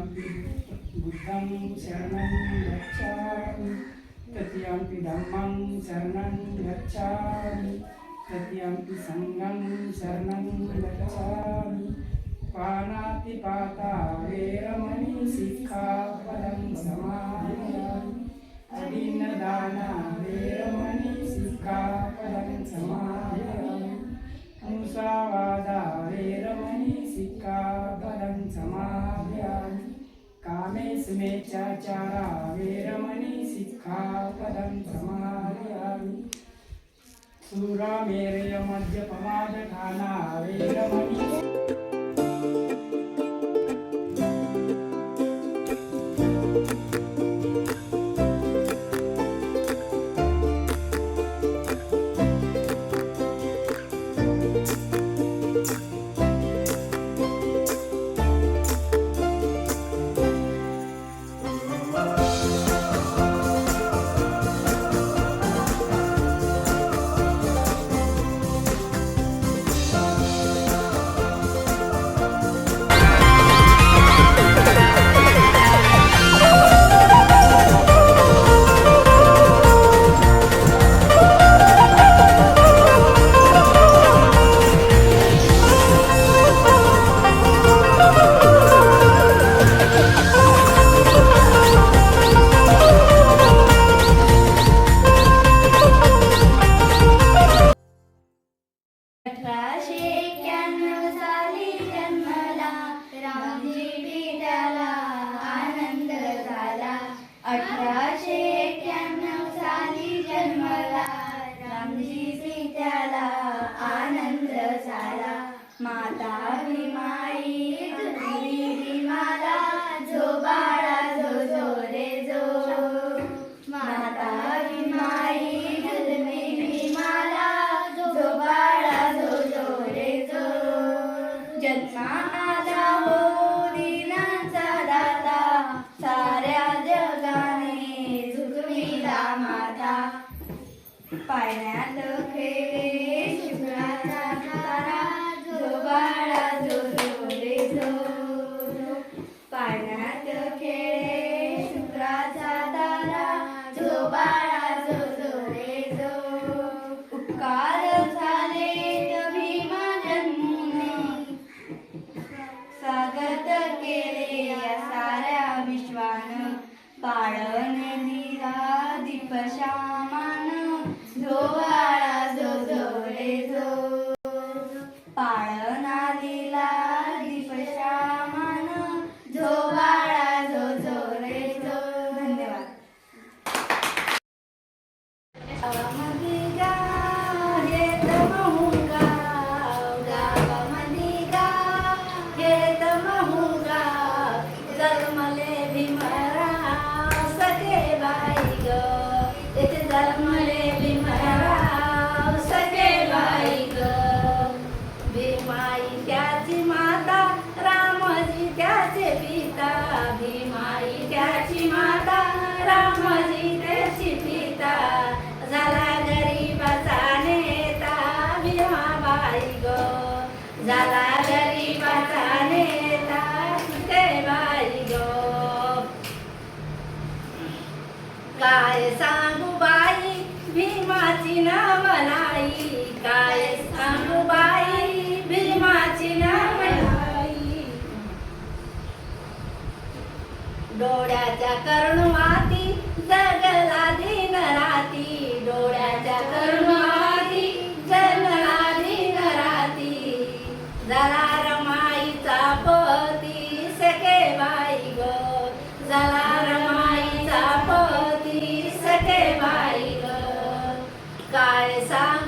तृतीयंपि बुद्धं शरणं गच्छामि तृतीयंपि धम्मं शरणं गच्छामि तृतीयंपि संघं शरणं गच्छामि पानातिपाता वेरमणि सिक्खापदं समादयामि अदीनदाना वेरमणि सिक्खापदं समादयामि मुसावादा वेरमणि सिक्खापदं समादयामि कामेष्मेच्छाचारा वेरमणि सिक्खापदं समादयामि सुरामेरय मद्यपमादठाना वेरमणि माता भीमाई तुझी भीमाला जो बाळा जो जो रे जो माता भीमाई तुझी भीमाला जो बाळा जो जो रे जो जन्माला हो दिनांचा दाता साऱ्या जगाने झुकविला माता पाण्यात खेळे शुक्राचा तारा जो बाळा जो जो रे जो पाण्यात खेळे शुक्राचा तारा जो बाळा जो जो रे जो उपकार झाले भीमा जन्मुने स्वागत केले या साऱ्या विश्वानं पाळण दिला दीपशामान जो बाळा जो जो रे जो पाळणा दिला दीपशामान जो बाळा जो जो रे जो धन्यवाद. गावामध्ये गाव येत महूगाव गावामध्ये गाव येत महूगाव जन्मले भीमराव सखे बाई ग येथे जन्मले भीमराव सखे बाई ग भीमाई त्याची माता रामजी त्याचे पिता भीमाई त्याची माता रामजी त्याची पिता झाला गरीबाचा नेता भीमाबाई ग झाला गरीबाचा नेता सुखेबाई ग काय सांगू बाई भीमाची नवलाई काय सांगू बाई भीमाची नवलाई डोळ्याच्या करुणाती जगला दिन राती डोळ्याच्या करुणाती जगला दिन राती झाला रमाईचा पती सखे बाई ग झाला रमाईचा पती सखे बाई ग काय सांग